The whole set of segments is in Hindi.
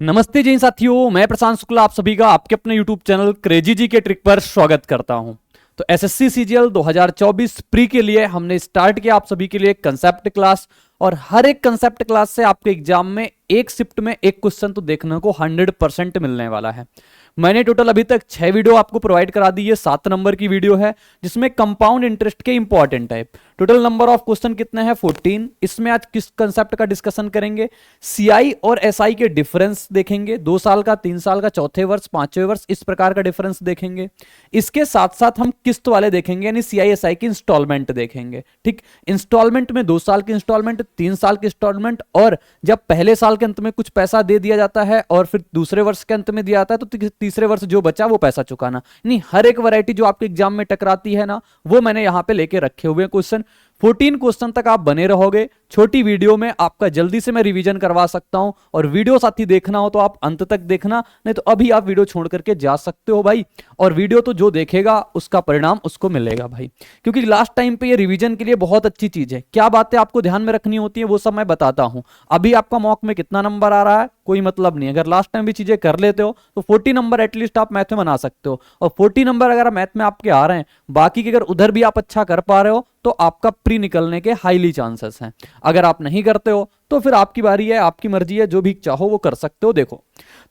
नमस्ते जी साथियों, मैं प्रशांत शुक्ला आप सभी का आपके अपने YouTube चैनल क्रेजी जी के ट्रिक पर स्वागत करता हूं। तो एसएससी सीजीएल 2024 प्री के लिए हमने स्टार्ट किया आप सभी के लिए कंसेप्ट क्लास, और हर एक कंसेप्ट क्लास से आपके एग्जाम में एक शिफ्ट में एक क्वेश्चन तो देखने को 100% मिलने वाला है। मैंने टोटल अभी तक 6 वीडियो आपको प्रोवाइड करा दी है। 7 नंबर की वीडियो है जिसमें कंपाउंड इंटरेस्ट के इंपॉर्टेंट है। टोटल नंबर ऑफ क्वेश्चन कितने हैं? 14। इसमें आज किस कंसेप्ट का डिस्कशन करेंगे? सीआई और एसआई के डिफरेंस देखेंगे, 2 साल का, 3 साल का, चौथे वर्ष, 5वें वर्ष, इस प्रकार का डिफरेंस देखेंगे। इसके साथ साथ हम किस्त वाले देखेंगे, यानी सीआई एसआई की इंस्टॉलमेंट देखेंगे। ठीक, इंस्टॉलमेंट में 2 साल की इंस्टॉलमेंट, 3 साल की इंस्टॉलमेंट, और जब पहले साल के अंत में कुछ पैसा दे दिया जाता है और फिर दूसरे वर्ष के अंत में दिया जाता है तो तीसरे वर्ष जो बचा वो पैसा चुकाना। नहीं, हर एक वैरायटी जो आपके एग्जाम में टकराती है ना, वो मैंने यहां पे लेके रखे हुए क्वेश्चन। 14 क्वेश्चन तक आप बने रहोगे। छोटी वीडियो में आपका जल्दी से मैं रिवीजन करवा सकता हूं, और वीडियो साथ ही देखना हो तो आप अंत तक देखना, नहीं तो अभी आप वीडियो छोड़ करके जा सकते हो भाई। और वीडियो तो जो देखेगा उसका परिणाम उसको मिलेगा भाई, क्योंकि लास्ट टाइम पे ये रिवीजन के लिए बहुत अच्छी चीज है। क्या बातें आपको ध्यान में रखनी होती है वो सब मैं बताता हूं। अभी आपका मॉक में कितना नंबर आ रहा है कोई मतलब नहीं, अगर लास्ट टाइम भी चीजें कर लेते हो तो 40 नंबर एटलीस्ट आप मैथ में बना सकते हो। और 40 नंबर अगर मैथ में आपके आ रहे हैं, बाकी के अगर उधर भी आप अच्छा कर पा रहे हो तो आपका प्री निकलने के हाईली चांसेस हैं। अगर आप नहीं करते हो तो फिर आपकी बारी है, आपकी मर्जी है, जो भी चाहो वो कर सकते हो। देखो,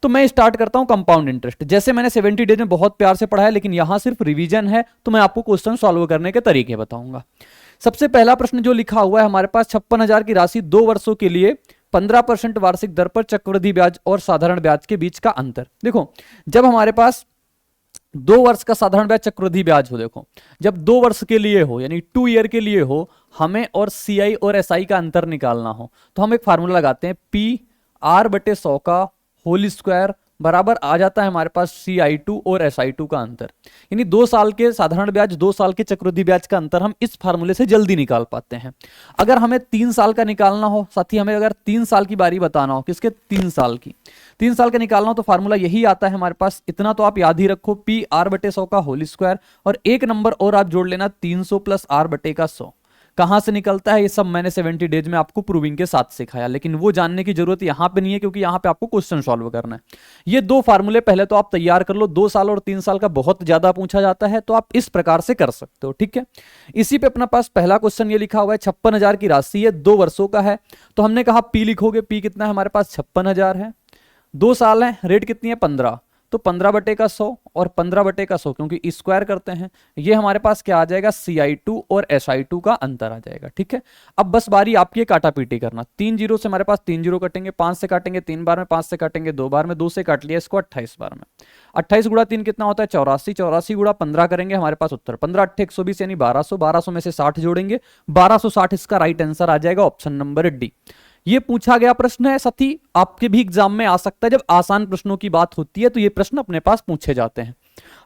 तो मैं स्टार्ट करता हूं कंपाउंड इंटरेस्ट। जैसे मैंने 70 डेज में बहुत प्यार से पढ़ा है, लेकिन यहां सिर्फ रिवीजन है, तो मैं आपको क्वेश्चन सॉल्व करने के तरीके बताऊंगा। सबसे पहला प्रश्न जो लिखा हुआ है हमारे पास, 56,000 की राशि 2 वर्षों के लिए 15% वार्षिक दर पर चक्रवृद्धि ब्याज और साधारण ब्याज के बीच का अंतर। देखो, जब हमारे पास 2 वर्ष का साधारण ब्याज चक्रवृद्धि ब्याज हो, देखो जब 2 वर्ष के लिए हो यानी 2 ईयर के लिए हो, हमें और सीआई और एसआई का अंतर निकालना हो, तो हम एक फार्मूला लगाते हैं, पी आर बटे 100 का होल स्क्वायर बराबर आ जाता है हमारे पास CI2 और SI2 का अंतर। यानी 2 साल के साधारण ब्याज, 2 साल के चक्रवृद्धि ब्याज का अंतर हम इस फार्मूले से जल्दी निकाल पाते हैं। अगर हमें 3 साल का निकालना हो, साथ ही हमें अगर 3 साल की बारी बताना हो, किसके? 3 साल की, 3 साल का निकालना हो तो फार्मूला यही आता है हमारे पास। इतना तो आप याद ही रखो, पी आर बटे 100 का होल स्क्वायर, और एक नंबर और आप जोड़ लेना 300 प्लस आर बटे का 100। कहां से निकलता है ये सब मैंने 70 डेज में आपको प्रूविंग के साथ सिखाया, लेकिन वो जानने की जरूरत यहां पे नहीं है, क्योंकि यहां पे आपको क्वेश्चन सॉल्व करना है। ये 2 फार्मूले पहले तो आप तैयार कर लो। 2 साल और 3 साल का बहुत ज्यादा पूछा जाता है, तो आप इस प्रकार से कर सकते हो। ठीक है, इसी पे अपना पास पहला क्वेश्चन ये लिखा हुआ है, 56,000 की राशि है, 2 वर्षों का है, तो हमने कहा पी लिखोगे। पी कितना है हमारे पास? 56,000 है, 2 साल है, रेट कितनी है? 15, तो 15 बटे का 100 और 15 बटे का 100, क्योंकि स्क्वायर करते हैं, ये हमारे पास क्या आ जाएगा? CI2 और SI2 का अंतर आ जाएगा। ठीक है, अब बस बारी आपकी काटा पीटी करना। 3 जीरो से हमारे पास 3 जीरो कटेंगे, 5 से काटेंगे 3 बार में, 5 से काटेंगे 2 बार में, 2 से काट लिया इसको 28 बार में। 28 गुणा 3 कितना होता है? 84। 84 गुणा 15 करेंगे, हमारे पास उत्तर 15 8 120 यानी 1200। 1200 में से 60 जोड़ेंगे, 1260 इसका राइट आंसर आ जाएगा, ऑप्शन नंबर डी। ये पूछा गया प्रश्न है, साथी आपके भी एग्जाम में आ सकता है। जब आसान प्रश्नों की बात होती है तो ये प्रश्न अपने पास पूछे जाते हैं।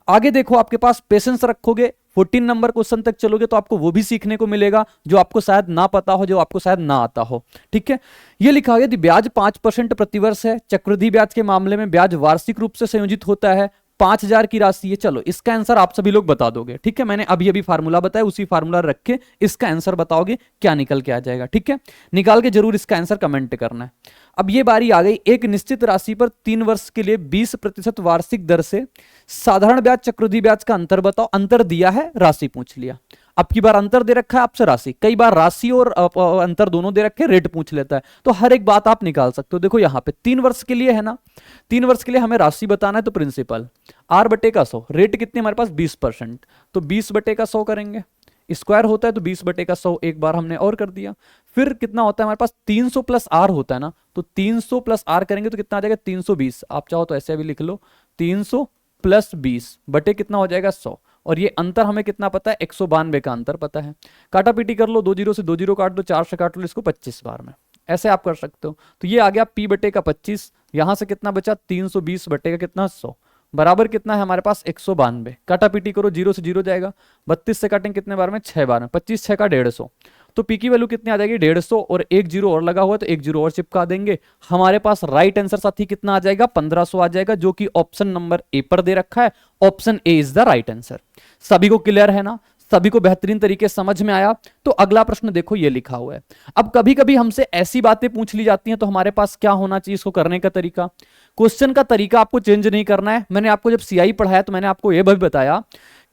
आगे देखो, आपके पास पेशेंस रखोगे, 14 नंबर क्वेश्चन तक चलोगे तो आपको वो भी सीखने को मिलेगा जो आपको शायद ना पता हो, जो आपको शायद ना आता हो। ठीक है, ये लिखा गया, यदि ब्याज 5% प्रतिवर्ष है, चक्रवृद्धि ब्याज के मामले में ब्याज वार्षिक रूप से संयोजित होता है, 5,000 की राशि है। चलो इसका आंसर आप सभी लोग बता दोगे। ठीक है, मैंने अभी अभी फार्मूला बताया, उसी फार्मूला रख के इसका आंसर बताओगे, क्या निकल के आ जाएगा। ठीक है, निकाल के जरूर इसका आंसर कमेंट करना है। अब ये बारी आ गई, एक निश्चित राशि पर 3 वर्ष के लिए 20% वार्षिक दर से साधारण ब्याज चक्रवृद्धि ब्याज का अंतर बताओ। अंतर दिया है, राशि पूछ लिया। अब की बार अंतर दे रखा है आपसे, राशि, कई बार राशि और अंतर दोनों दे रखे, रेट पूछ लेता है, तो हर एक बात आप निकाल सकते हो। देखो यहाँ पे 3 वर्ष के लिए है ना, 3 वर्ष के लिए हमें राशि बताना है, तो प्रिंसिपल आर बटे का 100, रेट कितनी हमारे पास? 20%, तो 20 बटे का 100 करेंगे, स्क्वायर होता है तो 20 बटे का 100 एक बार हमने और कर दिया। फिर कितना होता है हमारे पास? 300 प्लस आर होता है ना, तो 300 प्लस आर करेंगे तो कितना आ जाएगा? 320। आप चाहो तो ऐसे भी लिख लो, 300 प्लस 20 बटे कितना हो जाएगा? 100। और ये अंतर हमें कितना पता है? 192 का अंतर पता है। काटा पीटी कर लो, 2 जीरो से 2 जीरो काट दो, 4 से काट लो इसको 25 बार में, ऐसे आप कर सकते हो। तो ये आ गया पी बटे का 25, यहां से कितना बचा? 320 बटे का कितना? 100, बराबर कितना है हमारे पास? 192। काटा पीटी करो, 0 से 0 जाएगा, 32 से काटेंगे कितने बार में? 6 बार में, 25 6 का 150, तो पी की वैल्यू कितनी आ जाएगी? 150, और एक जीरो और लगा हुआ है तो एक जीरो और चिपका देंगे। हमारे पास राइट आंसर साथी कितना आ जाएगा? 1500 आ जाएगा, जो कि ऑप्शन नंबर ए पर दे रखा है। Option A is the right answer. सभी को क्लियर है ना? सभी को बेहतरीन तरीके से समझ में आया। तो अगला प्रश्न देखो ये लिखा हुआ है। अब कभी कभी हमसे ऐसी बातें पूछ ली जाती हैं तो हमारे पास क्या होना चाहिए इसको करने का तरीका। क्वेश्चन का तरीका आपको चेंज नहीं करना है। मैंने आपको जब सीआई पढ़ाया तो मैंने आपको यह भी बताया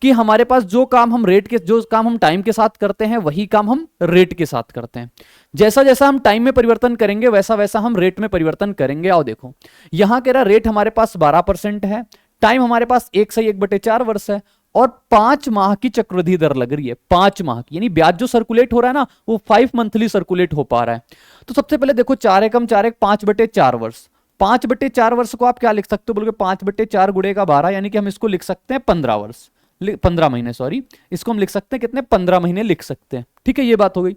कि हमारे पास जो काम हम टाइम के साथ करते हैं वही काम हम रेट के साथ करते हैं। जैसा जैसा हम टाइम में परिवर्तन करेंगे वैसा वैसा हम रेट में परिवर्तन करेंगे। आओ देखो, यहां कह रहा रेट हमारे पास 12% है, टाइम हमारे पास 1/1/4 वर्ष है और 5 माह की चक्रवृद्धि दर लग रही है। 5 माह की, यानी ब्याज जो सर्कुलेट हो रहा है ना वो 5 मंथली सर्कुलेट हो पा रहा है। तो सबसे पहले देखो 4 एकम 4 एक 5/4 वर्ष। 5/4 वर्ष को आप क्या लिख सकते हो बोलोगे, 5/4 गुणे का 12, यानी कि हम इसको लिख सकते हैं 15 वर्ष, 15 महीने, सॉरी, इसको हम लिख सकते हैं कितने, 15 महीने लिख सकते हैं। ठीक है, ये बात हो गई।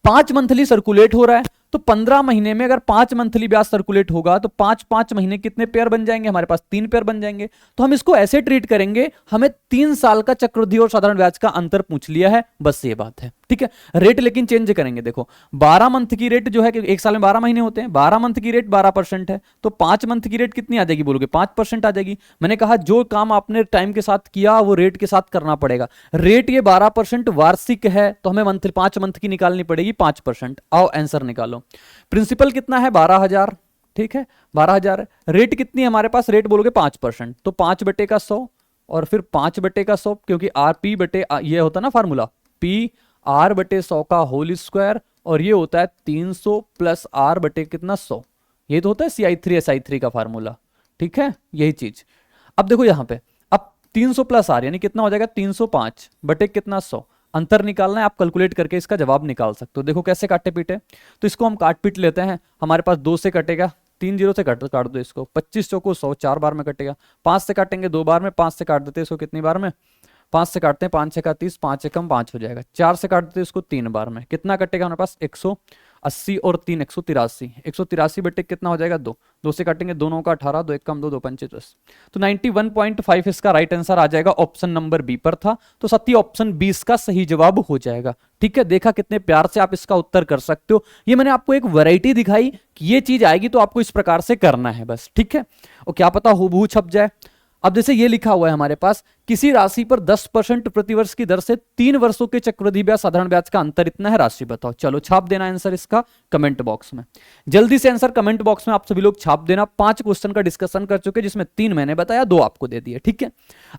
5 मंथली सर्कुलेट हो रहा है तो 15 महीने में अगर 5 मंथली ब्याज सर्कुलेट होगा तो 5 महीने कितने पेयर बन जाएंगे, हमारे पास 3 पेयर बन जाएंगे। तो हम इसको ऐसे ट्रीट करेंगे, हमें 3 साल का चक्रवृद्धि और साधारण ब्याज का अंतर पूछ लिया है, बस ये बात है। ठीक है, रेट लेकिन चेंज करेंगे। देखो 12 मंथ की रेट जो है कि एक साल में 12 महीने होते हैं, 12 मंथ की रेट 12% है, तो 5 मंथ की रेट कितनी आ जाएगी बोलोगे, 5% आ जाएगी। मैंने कहा जो काम आपने टाइम के साथ किया वो रेट के साथ करना पड़ेगा। रेट ये 12% वार्षिक है तो हमें 5 मंथ की निकालनी पड़ेगी 5%। आओ आंसर निकालो। प्रिंसिपल कितना है, 12,000। ठीक है, 12,000 है। रेट कितनी है हमारे पास, रेट बोलोगे 5%, तो 5/100 और फिर 5/100, क्योंकि आर पी बटे ये होता है ना फार्मूला, पी R/100 का होल स्क्वायर, और ये होता है 300 प्लस R बटे कितना 100, ये तो होता है CI3 SI3 का फार्मूला। ठीक है, यही चीज। अब देखो यहां पे, अब 300 प्लस R यानी कितना हो जाएगा, 305 बटे कितना 100, अंतर निकालना है। आप कैलकुलेट करके इसका जवाब निकाल सकते हो। देखो कैसे काटे पीटे, तो इसको हम काट पीट लेते हैं। हमारे पास 2 से कटेगा, 3 0 से काट दो इसको, 25 चौको 100, 4 बार में कटेगा। 5 से काटेंगे 2 बार में, 5 से काट देते हैं इसको कितनी बार में, 5 से काटते हैं, 5 6 30, 5 एकम 5 हो जाएगा। 4 से काट देते हैं इसको 3 बार में, कितना कटेगा हमारे पास 180 और 3 183, 183 बटे कितना हो जाएगा 2, 2 से काटेंगे 2 9 का 18, 2 एकम 2, 2 पंचे 10, तो 91.5 इसका राइट आंसर आ जाएगा। ऑप्शन नंबर बी पर था, तो सत्य ऑप्शन 20 का सही जवाब हो जाएगा। ठीक है, देखा कितने प्यार से आप इसका उत्तर कर सकते हो। ये मैंने आपको एक वैरायटी दिखाई कि ये चीज आएगी तो आपको इस प्रकार से करना है बस। ठीक है, और क्या पता हूबहू छप जाए। अब जैसे ये लिखा हुआ है हमारे पास, किसी राशि पर 10% प्रतिवर्ष की दर से 3 वर्षों के चक्रवृद्धि ब्याज साधारण ब्याज का अंतर इतना है, राशि बताओ। चलो छाप देना आंसर इसका कमेंट बॉक्स में, जल्दी से आंसर कमेंट बॉक्स में आप सभी लोग छाप देना। 5 क्वेश्चन का डिस्कशन कर चुके, जिसमें 3 मैंने बताया, 2 आपको दे दिए। ठीक है,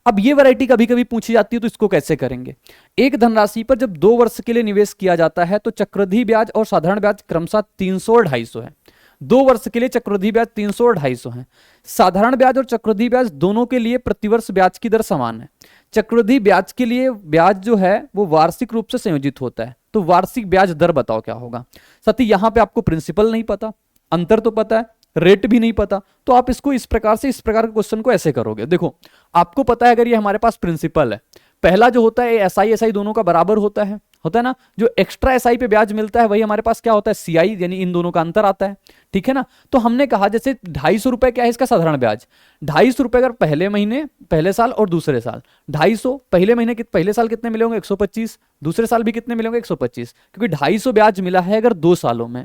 अब ये वैरायटी कभी कभी पूछी जाती है तो इसको कैसे करेंगे। एक धनराशि पर जब 2 वर्ष के लिए निवेश किया जाता है तो चक्रवृद्धि ब्याज और साधारण ब्याज क्रमशः 300 और 250 है। 2 वर्ष के लिए चक्रवृद्धि ब्याज 300 और 250 है। साधारण ब्याज और चक्रवृद्धि ब्याज दोनों के लिए प्रतिवर्ष ब्याज की दर समान है। चक्रवृद्धि ब्याज के लिए ब्याज जो है वो वार्षिक रूप से संयोजित होता है, तो वार्षिक ब्याज दर बताओ क्या होगा। साथी यहां पे आपको प्रिंसिपल नहीं पता, अंतर तो पता है, रेट भी नहीं पता, तो आप इसको इस प्रकार के क्वेश्चन को ऐसे करोगे। देखो आपको पता है अगर ये हमारे पास प्रिंसिपल है, पहला जो होता है SI दोनों का बराबर होता है ना। जो एक्स्ट्रा SI पे ब्याज मिलता है वही हमारे पास क्या होता है, CI, यानी इन दोनों का अंतर आता है। ठीक है ना, तो हमने कहा जैसे 250 रुपए क्या है इसका साधारण ब्याज, 250 रुपए अगर पहले महीने, पहले साल और दूसरे साल, 250 पहले महीने पहले साल कितने मिले होंगे 125, दूसरे साल भी कितने मिलेंगे 125, क्योंकि 250 ब्याज मिला है अगर 2 सालों में,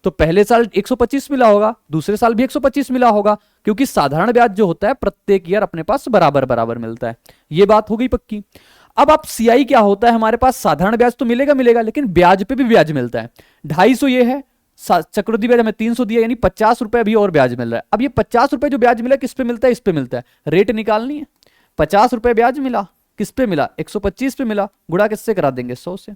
तो पहले साल 125 मिला होगा, दूसरे साल भी 125 मिला होगा, क्योंकि साधारण ब्याज जो होता है प्रत्येक ईयर अपने पास बराबर बराबर मिलता है। ये बात हो गई पक्की। अब आप CI क्या होता है, हमारे पास साधारण ब्याज तो मिलेगा लेकिन ब्याज पे भी ब्याज मिलता है। 250 ये है, चक्रवृद्धि ब्याज हमें 300 दिया, यानी 50 रुपए अभी और ब्याज मिल रहा है। अब ये 50 रुपए जो ब्याज मिला किस पे मिलता है, इस पे मिलता है। रेट निकालनी है, 50 रुपए ब्याज मिला, किस पे मिला 125 पे मिला, गुणा किससे करा देंगे 100 से,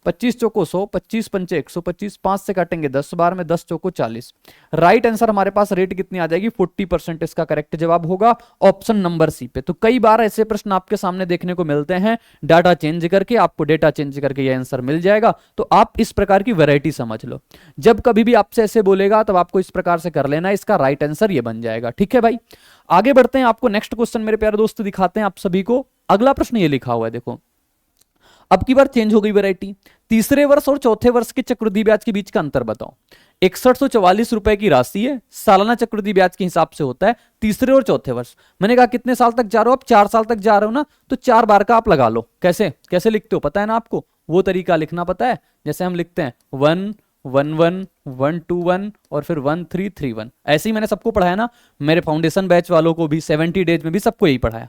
25 चौको 100, 25 पंचे 125, 5 से काटेंगे 10 बार में, 10 चौको 40। राइट आंसर हमारे पास रेट कितनी आ जाएगी 40%, इसका करेक्ट जवाब होगा ऑप्शन नंबर सी पे। तो कई बार ऐसे प्रश्न आपके सामने देखने को मिलते हैं, डाटा चेंज करके आपको डेटा चेंज करके ये आंसर मिल जाएगा। तो आप इस प्रकार की वैरायटी समझ लो, जब कभी भी आपसे ऐसे बोलेगा तब आपको इस प्रकार से कर लेना, इसका राइट आंसर ये बन जाएगा। ठीक है भाई, आगे बढ़ते हैं, आपको नेक्स्ट क्वेश्चन मेरे प्यारे दोस्त दिखाते हैं आप सभी को। अगला प्रश्न ये लिखा हुआ है, देखो अब की बार चेंज हो गई वैरायटी। तीसरे वर्ष और चौथे वर्ष के चक्रवृद्धि ब्याज के बीच का अंतर बताओ। 6144 रुपए की राशि है, सालाना चक्रवृद्धि ब्याज के हिसाब से होता है तीसरे और चौथे वर्ष। मैंने कहा कितने साल तक जा रहे हो आप, 4 साल तक जा रहे हो ना, तो 4 बार का आप लगा लो। कैसे कैसे लिखते हो पता है ना आपको, वो तरीका लिखना पता है, जैसे हम लिखते हैं 1 1 1 1 2 1 और फिर 1 3 3 1। ऐसे ही मैंने सबको पढ़ाया ना, मेरे फाउंडेशन बैच वालों को भी 70 डेज में भी सबको यही पढ़ाया।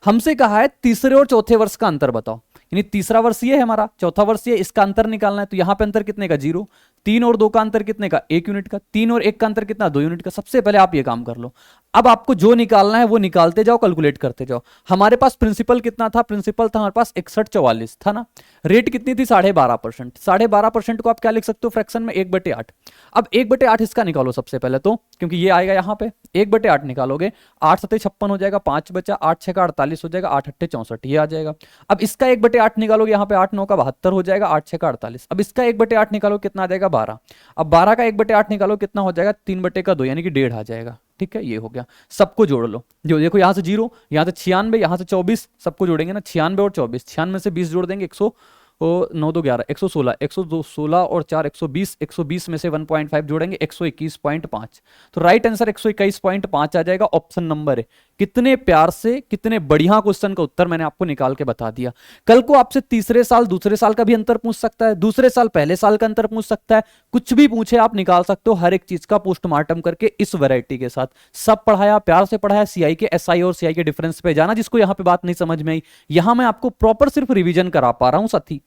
हमसे कहा है तीसरे और चौथे वर्ष का अंतर बताओ, यानी तीसरा वर्ष ये है हमारा, चौथा वर्ष ये, इसका अंतर निकालना है। तो यहां पे अंतर कितने का 0, 3 और 2 का अंतर कितने का 1 यूनिट का, 3 और 1 का अंतर कितना 2 यूनिट का। सबसे पहले आप ये काम कर लो। अब आपको जो निकालना है वो निकालते जाओ, कैलकुलेट करते जाओ। हमारे पास प्रिंसिपल कितना था, प्रिंसिपल था हमारे पास 6144 था ना। रेट कितनी थी 12.5%। 12.5% को आप क्या लिख सकते हो फ्रैक्शन में 1/8। अब 1/8 इसका निकालो सबसे पहले तो, क्योंकि ये आएगा यहां पे 1/8 निकालोगे, 8 7 56 हो जाएगा, 5 बचा, 8 6 का 48 हो जाएगा, 8 8 64 ये आ जाएगा। अब इसका 1/8 निकालोगे, यहाँ पे 8 9 का 72 हो जाएगा, 8 6 का 48। अब इसका 1/8 निकालो कितना आ जाएगा 12। अब 12 का 1/8 निकालो कितना हो जाएगा 3/2 यानी कि 1.5 आ जाएगा। ठीक है, ये हो गया। सबको जोड़ लो, जो देखो यहाँ से 0, यहाँ से 96, यहाँ से 24, सबको जोड़ेंगे ना, 96 और 24, 96 से 20 जोड़ देंगे, 100 और 9 2 11, 116, 116 और 4 120, 120 में से 1.5 जोड़ेंगे 121.5। तो राइट आंसर 121.5 आ जाएगा, ऑप्शन नंबर है। कितने प्यार से, कितने बढ़िया क्वेश्चन का उत्तर मैंने आपको निकाल के बता दिया। कल को आपसे तीसरे साल दूसरे साल का भी अंतर पूछ सकता है, दूसरे साल पहले साल का अंतर पूछ सकता है, कुछ भी पूछे आप निकाल सकते हो, हर एक चीज का पोस्टमार्टम करके इस वैरायटी के साथ। सब पढ़ाया, प्यार से पढ़ाया। सीआई के एसआई और सीआई के डिफरेंस पे जाना, जिसको यहां पे बात नहीं समझ में आई, यहां मैं आपको प्रॉपर सिर्फ रिवीजन करा पा रहा हूं साथी।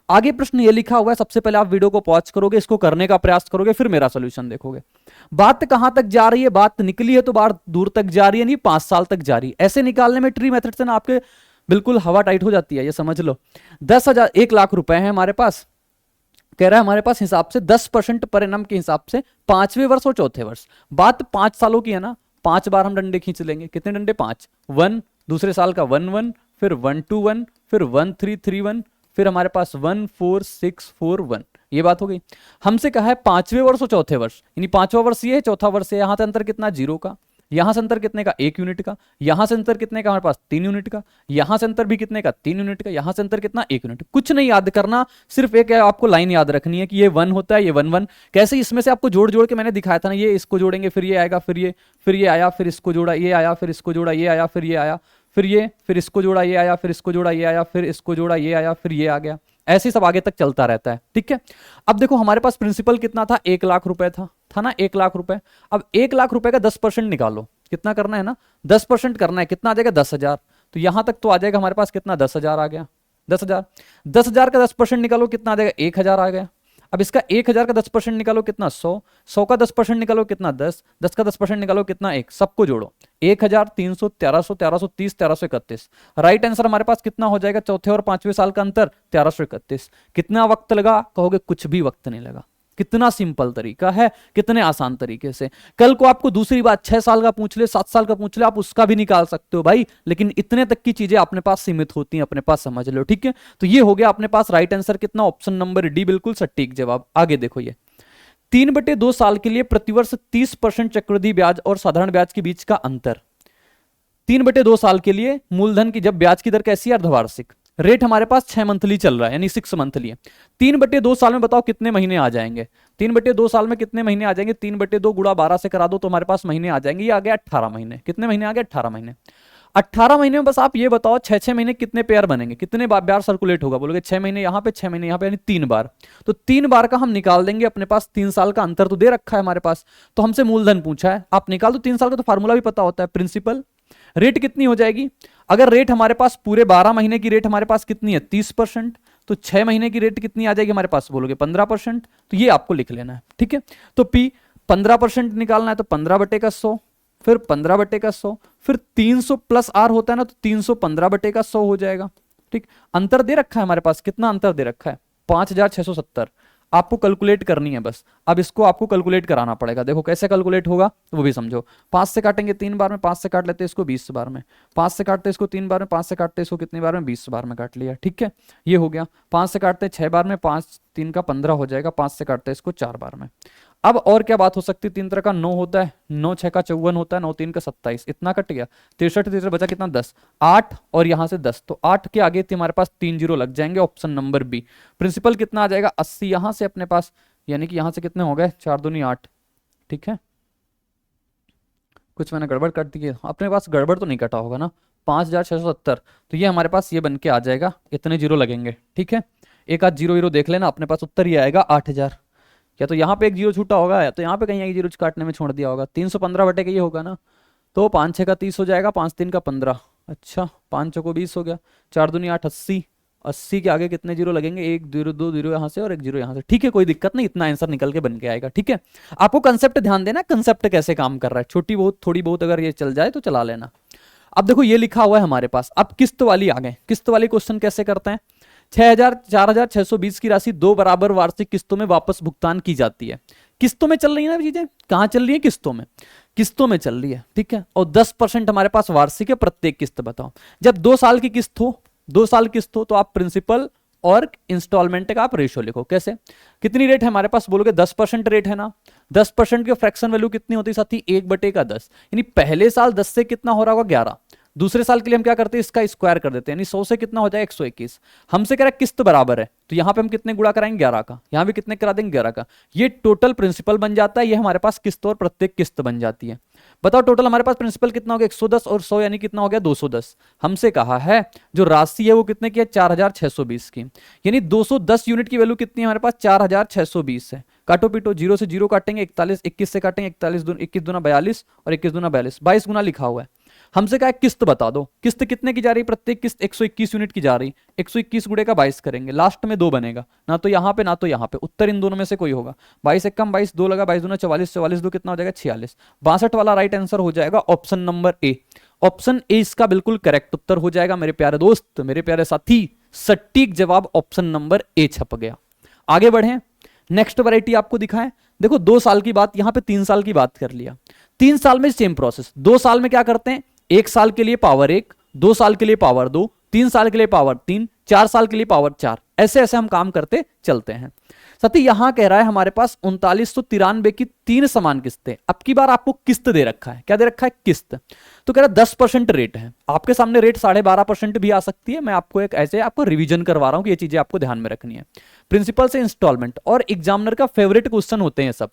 आगे प्रश्न ये लिखा हुआ है, सबसे पहले आप वीडियो को पॉज करोगे, इसको करने का प्रयास करोगे, फिर मेरा सोल्यूशन देखोगे। बात कहां तक जा रही है, बात निकली है तो बात दूर तक जा रही है, नहीं 5 साल तक जा रही है। ऐसे निकालने में ट्री मेथड से ना आपके बिल्कुल हवा टाइट हो जाती है, ये समझ लो। 10,000 1 लाख रुपए है हमारे पास, कह रहा है हमारे पास हिसाब से 10% पर एनम के हिसाब से 5वें वर्ष और चौथे वर्ष। बात 5 सालों की है ना, 5 बार हम डंडे खींच लेंगे। कितने डंडे 5, 1 दूसरे साल का 1 1, फिर 1 2 1, फिर 1 3 3 1, फिर हमारे पास 1 4 6 4 1। ये बात हो गई। हमसे कहा है 5वें वर्ष और चौथे वर्ष, यानी 5वां वर्ष ये है, चौथा वर्ष है। यहां से अंतर कितना 0 का, यहां से अंतर कितने का 1 यूनिट का, यहां से अंतर कितने का हमारे पास 3 यूनिट का, यहां से अंतर भी कितने का 3 यूनिट का, यहां से अंतर कितना 1 यूनिट। कुछ नहीं याद करना, सिर्फ एक आपको लाइन याद रखनी है कि ये 1 होता है, ये 1 1। कैसे इसमें से आपको जोड़ जोड़ के मैंने दिखाया था ना, ये इसको जोड़ेंगे, फिर ये आएगा, फिर ये आया, फिर इसको जोड़ा, ये आया, फिर इसको जोड़ा, ये आया, फिर ये आया, फिर इसको जोड़ा, ये आया, फिर इसको जोड़ा, ये आया, फिर इसको जोड़ा, ये आया, फिर ये आ गया। ऐसे सब आगे तक चलता रहता है। ठीक है, अब देखो हमारे पास प्रिंसिपल कितना था 1 लाख रुपए था ना, 1 लाख रुपए। अब 1 लाख रुपए का 10% निकालो, कितना करना है ना 10% करना है, कितना आ जाएगा 10,000। तो यहां तक तो आ जाएगा हमारे पास कितना 10,000 आ गया, 10,000। 10,000 का 10% निकालो कितना आ जाएगा 1,000 आ गया। अब इसका 1,000 का 10% निकालो कितना 100, 100 का 10% निकालो कितना 10, 10 का 10% निकालो कितना 1। सबको जोड़ो 1,000, 300, 1300, 1330, 1331। राइट आंसर हमारे पास कितना हो जाएगा, चौथे और 5वें साल का अंतर 1331। कितना वक्त लगा, कहोगे कुछ भी वक्त नहीं लगा। कितना सिंपल तरीका है, कितने आसान तरीके से। कल को आपको दूसरी बात 6 साल का पूछ ले, 7 साल का पूछ ले, आप उसका भी निकाल सकते हो भाई, लेकिन इतने तक की चीजें अपने पास सीमित होती हैं, अपने पास समझ लो। ठीक है, तो ये हो गया अपने पास राइट आंसर कितना, ऑप्शन नंबर डी बिल्कुल सटीक जवाब। आगे देखो, ये 3/2 साल के लिए प्रतिवर्ष 30% चक्रवृद्धि ब्याज और साधारण ब्याज के बीच का अंतर। 3/2 साल के लिए मूलधन की जब ब्याज की दर कैसी है, अर्धवार्षिक। रेट हमारे पास 6 मंथली चल रहा है, यानी 6 मंथली है। 3/2 साल में बताओ कितने महीने आ जाएंगे, 3/2 साल में कितने महीने आ जाएंगे, 3/2 गुणा 12 से करा दो तो हमारे पास महीने आ जाएंगे। ये आ गया 18 महीने। कितने महीने आ गए 18 महीने। 18 महीने में बस आप ये बताओ 6 महीने कितने पेयर बनेंगे, कितने बार सर्कुलेट होगा। बोलोगे 6 महीने यहाँ पे, 6 महीने यहाँ पे, यानी 3 बार। तो 3 बार का हम निकाल देंगे। अपने पास 3 साल का अंतर तो दे रखा है हमारे पास, तो हमसे मूलधन पूछा है, आप निकाल दो। 3 साल का तो फार्मूला भी पता होता है, प्रिंसिपल। रेट कितनी हो जाएगी, अगर रेट हमारे पास पूरे 12 महीने की रेट हमारे पास कितनी है 30%, तो 6 महीने की रेट कितनी आ जाएगी हमारे पास, बोलोगे 15%। तो ये आपको लिख लेना है। ठीक है, तो पी 15% निकालना है तो 15/100, फिर 15/100, फिर 300 प्लस आर होता है ना, तो 300 15/100 हो जाएगा। ठीक, अंतर दे रखा है हमारे पास, कितना अंतर दे रखा है 5670। आपको कैलकुलेट करनी है बस। अब इसको आपको कैलकुलेट कराना पड़ेगा। देखो कैसे कैलकुलेट होगा वो भी समझो। 5 से काटेंगे 3 बार में, 5 से काट लेते हैं इसको 20 बार में, 5 से काटते इसको 3 बार में, 5 से काटते इसको कितनी बार में 20 बार में काट लिया। ठीक है, ये हो गया। 5 से काटते 6 बार में, 5 3 का 15 हो जाएगा। 5 से काटते इसको 4 बार में। अब और क्या बात हो सकती है, 3 तरह का 9 होता है, 9 6 का 54 होता है, 9 3 का 27, इतना कट गया। 63 63 बचा कितना 10, 8 और यहां से 10, तो 8 के आगे थी हमारे पास 3 जीरो लग जाएंगे, ऑप्शन नंबर बी। प्रिंसिपल कितना आ जाएगा 80 यहां से अपने पास, यानी कि यहां से कितने हो गए 4 दूनी 8। ठीक है, कुछ मैंने गड़बड़ कर दी है, अपने पास गड़बड़ तो नहीं कटा होगा ना, 5670। तो ये हमारे पास ये बन के आ जाएगा, इतने जीरो लगेंगे। ठीक है, एक आध जीरो जीरो देख लेना, अपने पास उत्तर ये आएगा 8000। या तो यहाँ पे एक जीरो छूटा होगा, या तो यहाँ पे कहीं एक जीरो काटने में छोड़ दिया होगा। 315 के ये होगा ना, तो 5 6 का 30 हो जाएगा, 5 3 का 15, अच्छा 5 चौको 20 हो गया, 4 दूनी 8 80, 80 के आगे कितने जीरो लगेंगे, एक जीरो, दो जीरो यहां से और एक जीरो यहां से, ठीक है कोई दिक्कत नहीं, इतना आंसर निकल के बन के आएगा। ठीक है, आपको कंसेप्ट ध्यान देना, कंसेप्ट कैसे काम कर रहा है, छोटी बहुत थोड़ी बहुत अगर ये चल जाए तो चला लेना। अब देखो ये लिखा हुआ है हमारे पास, अब किस्त वाली आ गए, किस्त वाली क्वेश्चन कैसे करते हैं। 4620 की राशि 2 बराबर वार्षिक किस्तों में वापस भुगतान की जाती है। किस्तों में चल रही है ना चीजें, कहां चल रही है, किस्तों में, किस्तों में चल रही है। ठीक है, और 10% हमारे पास वार्षिक है, प्रत्येक किस्त बताओ। जब 2 साल की किस्त हो, 2 साल किस्त हो तो आप प्रिंसिपल और इंस्टॉलमेंट का आप रेशियो लिखो। कैसे, कितनी रेट है हमारे पास, बोलोगे 10% रेट है ना, 10% के फ्रैक्शन वैल्यू कितनी होती है साथी, 1/10, यानी पहले साल 10 से कितना हो रहा होगा 11, दूसरे साल के लिए हम क्या करते हैं, इसका स्क्वायर कर देते हैं, यानी 100 से कितना हो जाए 121। हमसे कह रहा है किस्त बराबर है, तो यहां पे हम कितने गुणा कराएंगे 11 का, यहां भी कितने करा देंगे 11 का, ये टोटल प्रिंसिपल बन जाता है, ये हमारे पास किस्त और प्रत्येक किस्त बन जाती है। बताओ टोटल हमारे पास प्रिंसिपल कितना हो गया, 110 और 100 यानी कितना हो गया 210। हमसे कहा है जो राशि है वो कितने की है, 4620 की, यानी 210 यूनिट की वैल्यू कितनी है हमारे पास, 4620 है। काटो पीटो, 0 से 0 काटेंगे, 41, 21 से काटेंगे, 21 दूना 42 और 21 दूना 42, 22 गुना लिखा हुआ है। हमसे कहा किस्त बता दो, किस्त कितने की जा रही है, प्रत्येक किस्त 121 यूनिट की जा रही, 121 गुणे का 22 करेंगे, लास्ट में 2 बनेगा, ना तो यहां पे ना तो यहां पे, उत्तर इन दोनों में से कोई होगा। 22 एक कम 22, 2 लगा, 22 दूना 44, 44 दो कितना हो जाएगा 46, 62 वाला राइट आंसर हो जाएगा option number A. Option A इसका बिल्कुल करेक्ट उत्तर हो जाएगा मेरे प्यारे दोस्त, मेरे प्यारे साथी, सटीक जवाब ऑप्शन नंबर ए छप गया। आगे बढ़े, नेक्स्ट वैरायटी आपको दिखाएं। देखो 2 साल की बात, यहां पे 3 साल की बात कर लिया। 3 साल में सेम प्रोसेस, 2 साल में क्या करते हैं, 1 साल के लिए पावर 1, 2 साल के लिए पावर 2, 3 साल के लिए पावर 3, 4 साल के लिए पावर 4, ऐसे ऐसे हम काम करते चलते हैं। साथी यहां कह रहा है हमारे पास 3993 की 3 समान किस्तें। अब की बार आपको किस्त दे रखा है, क्या दे रखा है, किस्त। तो कह रहा है 10% रेट है, आपके सामने रेट 12.5% भी आ सकती है। मैं आपको एक ऐसे आपको रिवीजन करवा रहा हूं कि ये चीजें आपको ध्यान में रखनी है। प्रिंसिपल से इंस्टॉलमेंट और एग्जामिनर का फेवरेट क्वेश्चन होते हैं सब।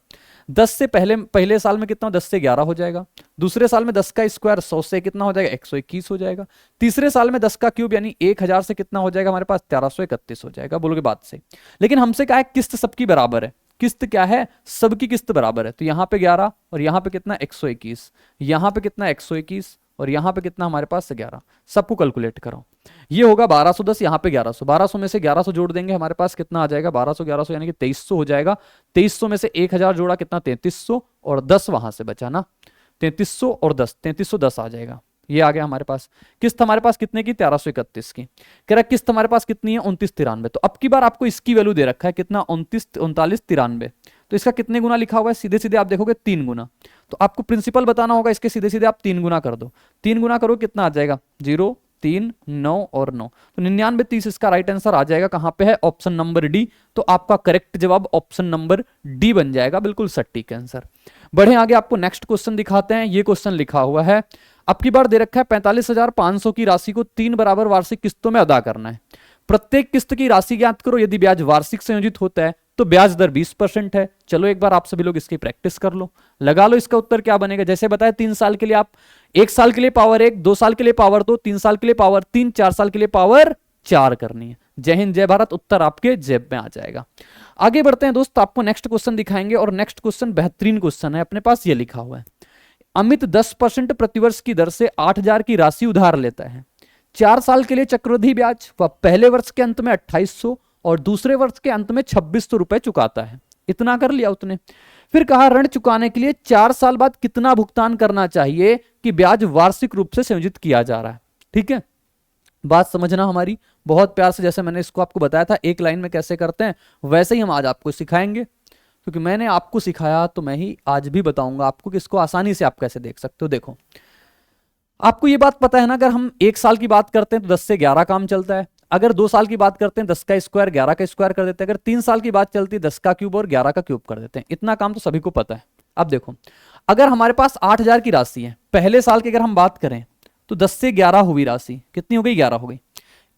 10 से पहले साल में कितना, 10 से 11 हो जाएगा, दूसरे साल में 10 का स्क्वायर 100 से कितना हो जाएगा 121 हो जाएगा, तीसरे साल में 10 का क्यूब यानी 1000 से कितना हो जाएगा हमारे पास 1331 हो जाएगा। बोलोगे बात से, लेकिन हमसे क्या है, किस्त सबकी बराबर है, किस्त क्या है, सबकी किस्त बराबर है। तो यहां पे 11 और यहां पे कितना 121, यहां पे कितना 121 और यहां पे कितना हमारे पास 11, सबको कैलकुलेट करो। ये होगा 1210, यहां पे 1100, 1200 में से 1100 जोड़ देंगे, हमारे पास कितना आ जाएगा 1200 1100 यानी कि 2300 हो जाएगा। 2300 में से 1000 जोड़ा कितना 3300 और 10 वहां से बचा ना, 3300 और 10, 3310 आ जाएगा। ये आ गया हमारे पास। किस्त हमारे पास कितने की, 1331 की। कह रहा किस्त हमारे पास कितनी है, 2993। तो अब की बार आपको इसकी वैल्यू दे रखा है कितना, 3993। तो इसका कितने गुना लिखा हुआ है, सीधे सीधे आप देखोगे 3 गुना। तो आपको प्रिंसिपल बताना होगा, इसके सीधे सीधे आप 3 गुना कर दो। 3 गुना करो कितना आ जाएगा, 0 3 9 और 9, तो 99 30 इसका राइट आंसर आ जाएगा। कहां पे है, ऑप्शन नंबर डी। तो आपका करेक्ट जवाब ऑप्शन नंबर डी बन जाएगा, बिल्कुल सटीक आंसर। बढ़े आगे, आपको नेक्स्ट क्वेश्चन दिखाते हैं। ये क्वेश्चन लिखा हुआ है, अब की बार दे रखा है 45,500 की राशि को 3 बराबर वार्षिक किस्तों में अदा करना है। प्रत्येक किस्त की राशि ज्ञात करो, यदि ब्याज वार्षिक संयोजित होता है तो ब्याज दर 20% है। चलो एक बार आप सभी लोग इसकी प्रैक्टिस कर लो, लगा लो इसका उत्तर क्या बनेगा। जैसे बताया 3 साल के लिए आप 1 साल के लिए पावर 1, 2 साल के लिए पावर 2, 3 साल के लिए पावर 3, 4 साल के लिए पावर 4 करनी है। जय हिंद जय भारत, उत्तर आपके जेब में आ जाएगा। आगे बढ़ते हैं दोस्त, आपको नेक्स्ट क्वेश्चन दिखाएंगे और नेक्स्ट क्वेश्चन बेहतरीन क्वेश्चन है। अपने पास ये लिखा हुआ है, अमित 10% प्रतिवर्ष की दर से 8000 की राशि उधार लेता है। 4 साल के लिए चक्रवृद्धि ब्याज वह पहले वर्ष के अंत में 2800 और दूसरे वर्ष के अंत में 2600 रुपए चुकाता है। इतना कर लिया उसने। फिर कहा ऋण चुकाने के लिए 4 साल बाद कितना भुगतान करना चाहिए कि ब्याज वार्षिक रूप से संयोजित किया जा रहा है। ठीक है, बात समझना हमारी बहुत प्यार से, जैसे मैंने इसको आपको बताया था एक लाइन में कैसे करते हैं, वैसे ही हम आज आपको सिखाएंगे। क्योंकि मैंने आपको सिखाया तो मैं ही आज भी बताऊंगा आपको कि इसको आसानी से आप कैसे देख सकते हो। देखो, आपको ये बात पता है ना, अगर हम 1 साल की बात करते हैं तो 10 से 11 काम चलता है। अगर 2 साल की बात करते हैं 10 का स्क्वायर 11 का स्क्वायर कर देते हैं। अगर 3 साल की बात चलती है 10 का क्यूब और 11 का क्यूब कर देते हैं। इतना काम तो सभी को पता है। अब देखो, अगर हमारे पास 8000 की राशि है, पहले साल की अगर हम बात करें तो 10 से 11 हुई राशि, कितनी हो गई, 11 हो गई।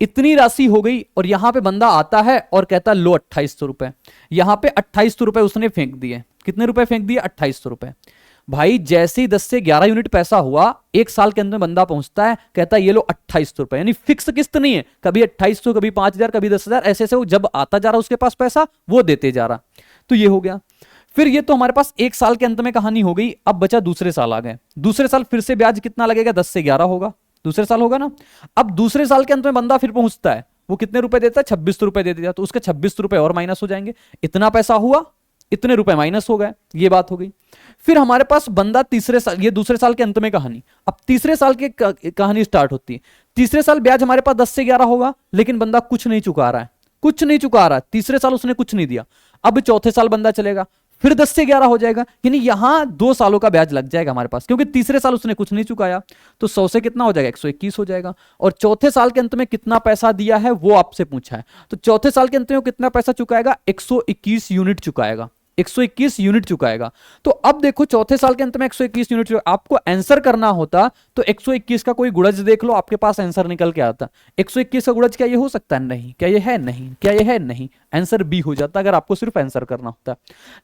इतनी राशि हो गई और यहां पे बंदा आता है और कहता है लो 2800 रुपए। यहां पे 2800 रुपए उसने फेंक दिए। कितने रुपए फेंक दिए, 2800 रुपए। भाई जैसे ही 10 से 11 यूनिट पैसा हुआ, 1 साल के अंदर बंदा पहुंचता है, कहता है ये लो 2800 रुपए। यानी फिक्स किस्त नहीं है, कभी 2800, कभी 5000, कभी 10,000, ऐसे ऐसे वो जब आता जा रहा उसके पास पैसा वो देते जा रहा। तो ये हो गया। फिर ये तो हमारे पास 1 साल के अंत में कहानी हो गई। अब बचा दूसरे साल आ गए। दूसरे साल फिर से ब्याज कितना लगेगा, 10 से 11 होगा, दूसरे साल होगा ना। अब दूसरे साल के अंत में बंदा फिर पहुंचता है वो कितने रुपए देता है, 26 रुपए दे दिया, तो उसके 26 रुपए और माइनस हो जाएंगे, इतना पैसा हुआ, इतने रुपए माइनस हो गए, ये बात हो गई। फिर हमारे पास बंदा तीसरे साल, ये दूसरे साल के अंत में कहानी, अब तीसरे साल की कहानी स्टार्ट होती है। तीसरे साल ब्याज हमारे पास 10 से 11 होगा, लेकिन बंदा कुछ नहीं चुका रहा है, कुछ नहीं चुका रहा है, तीसरे साल उसने कुछ नहीं दिया। अब चौथे साल बंदा चलेगा, फिर 10 से 11 हो जाएगा, यानी यहां 2 सालों का ब्याज लग जाएगा हमारे पास, क्योंकि तीसरे साल उसने कुछ नहीं चुकाया, तो 100 से कितना हो जाएगा, 121 हो जाएगा। और चौथे साल के अंत में कितना पैसा दिया है वो आपसे पूछा है, तो चौथे साल के अंत में वो कितना पैसा चुकाएगा, 121 यूनिट चुकाएगा, 121 यूनिट चुकाएगा। तो अब देखो चौथे साल के अंत में 121 यूनिट, आपको आंसर करना होता तो 121 का कोई गुणज देख लो, आपके पास आंसर निकल के आता। 121 का गुणज क्या ये हो सकता है, नहीं। क्या ये है, नहीं। क्या ये है, नहीं। आंसर बी हो जाता अगर आपको सिर्फ आंसर करना होता।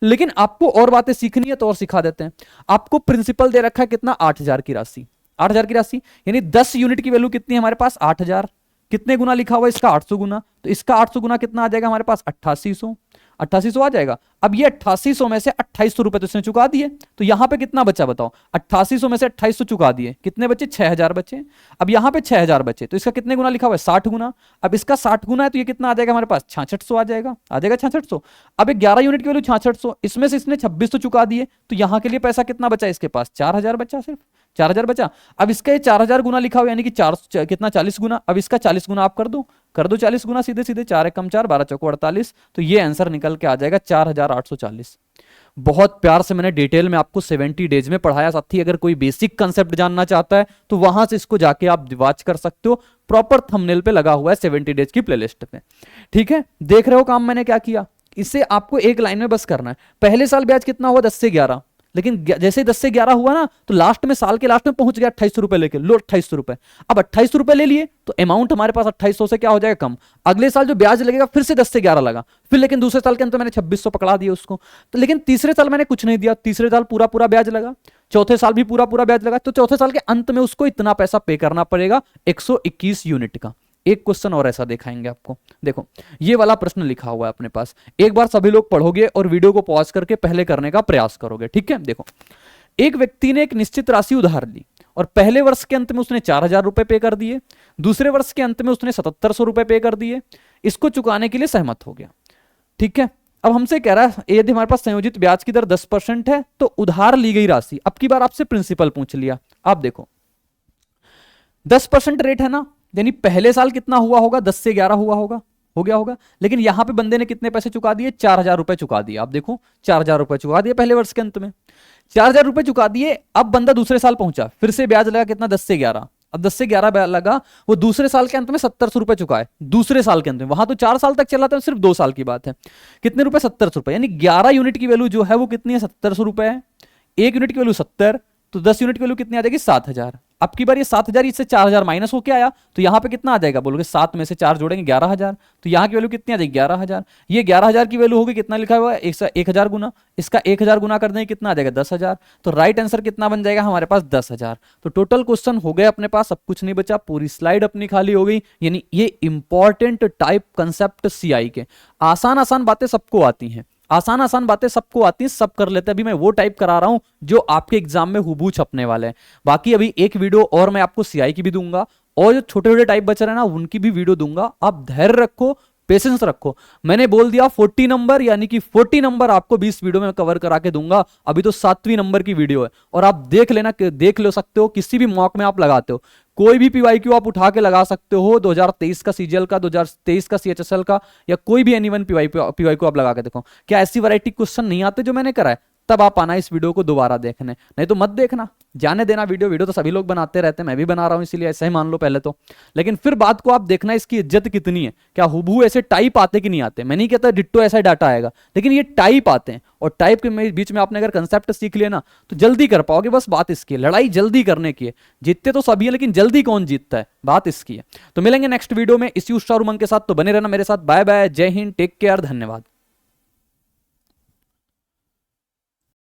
लेकिन आपको और बातें सीखनी है तो और सिखा देते हैं। आपको प्रिंसिपल दे रखा है कितना, 8000 की राशि, 8000 की राशि, यानी 10 यूनिट की वैल्यू कितनी है हमारे पास, 8000। कितने गुना लिखा हुआ है इसका, 800 गुना, तो इसका 800 गुना कितना आ जाएगा हमारे पास, 8800, 8800 आ जाएगा। अब ये 8800 में से 2800 रुपए तो इसने चुका दिए, तो यहां पे कितना बचा बताओ, 8800 में से 2800 चुका दिए, कितने बचे, 6000 बचे। अब यहां पे 6000 बचे, तो इसका कितने गुना लिखा हुआ है, 60 गुना। अब इसका 60 गुना है तो ये कितना आ जाएगा हमारे पास, 6600 आ जाएगा, 6600। अब 11 यूनिट की वैल्यू 6600, इसमें से इसने 2600 चुका दिए, तो यहां के लिए पैसा कितना बचा, इसके पास 4000 बचा, सिर्फ 4000 बचा। अब इसका ये 4000 गुना लिखा हुआ, यानी कि 4 कितना, 40 गुना। अब इसका 40 गुना आप कर दो 40 गुना, सीधे सीधे 4 एकम 4, 12 चौको 48, तो ये आंसर निकल के आ जाएगा 4840। बहुत प्यार से मैंने डिटेल में आपको 70 डेज में पढ़ाया। साथी अगर कोई बेसिक कंसेप्ट जानना चाहता है तो वहां से इसको जाके आप वॉच कर सकते हो, प्रॉपर थंबनेल पे लगा हुआ है 70 डेज की प्लेलिस्ट पे। ठीक है, देख रहे हो काम मैंने क्या किया। इसे आपको एक लाइन में बस करना है। पहले साल ब्याज कितना हुआ, 10 से 11, लेकिन जैसे 10 से 11 हुआ ना, तो लास्ट में, साल के लास्ट में पहुंच गया 2800 रुपए लेके, लो 2800 रुपए। अब 2800 रुपए ले लिए तो अमाउंट हमारे पास 2800 से क्या हो जाएगा, कम। अगले साल जो ब्याज लगेगा फिर से 10 से 11 लगा, फिर लेकिन दूसरे साल के अंदर मैंने 2600 पकड़ा दिया उसको, तो लेकिन तीसरे साल मैंने कुछ नहीं दिया, तीसरे साल पूरा पूरा ब्याज लगा, चौथे साल भी पूरा पूरा ब्याज लगा, तो चौथे साल के अंत में उसको इतना पैसा पे करना पड़ेगा 121 यूनिट का। एक क्वेश्चन और ऐसा दिखाएंगे आपको, देखो ये वाला प्रश्न लिखा हुआ है अपने पास, एक बार सभी लोग पढ़ोगे और वीडियो को पॉज करके पहले करने का प्रयास करोगे। ठीक है, देखो एक व्यक्ति ने एक निश्चित राशि उधार ली और पहले वर्ष के अंत में उसने 4000 रुपए पे कर दिए, दूसरे वर्ष के अंत में उसने 7700 रुपए पे कर दिए, इसको चुकाने के लिए सहमत हो गया। ठीक है, अब हमसे कह रहा है यदि हमारे पास संयोजित ब्याज की दर 10% है तो उधार ली गई राशि, अब की बार आपसे प्रिंसिपल पूछ लिया। आप देखो 10% रेट है ना, यानी पहले साल कितना हुआ होगा, 10 से 11 हुआ होगा, हो गया होगा। लेकिन यहां पे बंदे ने कितने पैसे चुका दिए, 4000 रुपए चुका दिए। आप देखो 4000 रुपए चुका दिए पहले वर्ष के अंत में, 4000 रुपए चुका दिए। अब बंदा दूसरे साल पहुंचा, फिर से ब्याज लगा कितना, 10 से 11। अब 10 से 11 ब्याज लगा, वो दूसरे साल के अंत में 7700 रुपए चुकाए, दूसरे साल के अंत में। वहां तो 4 साल तक चला था, सिर्फ 2 साल की बात है। कितने रुपए, 7700 रुपए, यानी 11 यूनिट की वैल्यू जो है वो कितनी है, 7700 रुपए है। 1 यूनिट की वैल्यू 70, तो 10 यूनिट की वैल्यू कितनी आ जाएगी, 7000। अब की बार ये 7000 इससे 4000 माइनस होके आया, तो यहां पे कितना आ जाएगा, बोलोगे 7 में से 4 जोड़ेंगे 11000, तो यहां की वैल्यू कितनी आ जाएगी, 11000। ये 11000 की वैल्यू होगी, कितना लिखा हुआ है, 1000 गुना, इसका 1000 गुना कर देंगे कितना आ जाएगा, 10000। तो राइट आंसर कितना बन जाएगा हमारे पास, 10000। तो टोटल क्वेश्चन हो गए अपने पास, सब कुछ नहीं बचा, पूरी स्लाइड अपनी खाली हो गई। यानी ये इंपॉर्टेंट टाइप कंसेप्ट सीआई के, आसान आसान बातें सबको आती हैं, आसान आसान बातें सबको आती हैं, सब कर लेते हैं। अभी मैं वो टाइप करा रहा हूं जो आपके एग्जाम में हुबहू छपने वाले हैं। बाकी अभी एक वीडियो और मैं आपको सीआई की भी दूंगा, और जो छोटे छोटे टाइप बच रहे हैं ना उनकी भी वीडियो दूंगा। आप धैर्य रखो, पेशेंस रखो। मैंने बोल दिया 40 नंबर, यानी कि 40 नंबर आपको 20 वीडियो में कवर करा के दूंगा। अभी तो 7वीं नंबर की वीडियो है, और आप देख लेना, देख ले सकते हो, किसी भी मॉक में आप लगाते हो, कोई भी पीवाईक्यू आप उठा के लगा सकते हो, 2023 का सीजीएल का, 2023 का सीएचएसएल का, या कोई भी एनीवन पीवाईक्यू आप लगा के देखो। क्या ऐसी वैरायटी क्वेश्चन नहीं आते जो मैंने करा है? तब आप आना इस वीडियो को दोबारा देखने, नहीं तो मत देखना, जाने देना। वीडियो तो सभी लोग बनाते रहते हैं, मैं भी बना रहा हूं, इसीलिए ऐसा ही मान लो पहले तो। लेकिन फिर बात को आप देखना इसकी इज्जत कितनी है, क्या हुबहू ऐसे टाइप आते कि नहीं आते। मैं नहीं कहता डिट्टो ऐसा डाटा आएगा, लेकिन ये टाइप आते हैं, और टाइप के बीच में आपने अगर कंसेप्ट सीख लिया ना तो जल्दी कर पाओगे। बस बात इसकी है, लड़ाई जल्दी करने की है। जीतते तो सभी है, लेकिन जल्दी कौन जीतता है, बात इसकी है। तो मिलेंगे नेक्स्ट वीडियो में इसी उत्साह उमंग के साथ, तो बने रहना मेरे साथ। बाय बाय, जय हिंद, टेक केयर, धन्यवाद।